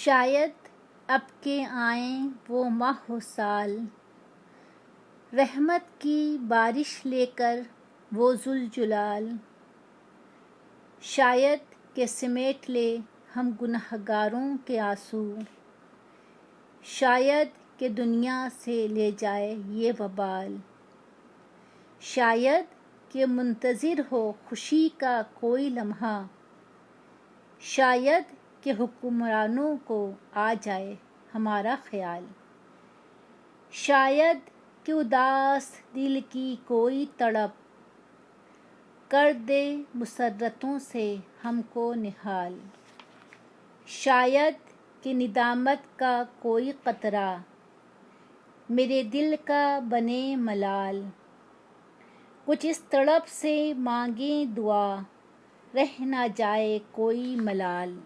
شاید اب کے آئیں وہ ماہ و سال، رحمت کی بارش لے کر وہ ذوالجلال۔ شاید کہ سمیٹ لے ہم گنہگاروں کے آنسو، شاید کہ دنیا سے لے جائے یہ وبال۔ شاید کہ منتظر ہو خوشی کا کوئی لمحہ، شاید کہ حکمرانوں کو آ جائے ہمارا خیال۔ شاید کہ اداس دل کی کوئی تڑپ، کر دے مسرتوں سے ہم کو نہال۔ شاید کہ ندامت کا کوئی قطرہ، میرے دل کا بنے ملال۔ کچھ اس تڑپ سے مانگیں دعا، رہ نہ جائے کوئی ملال۔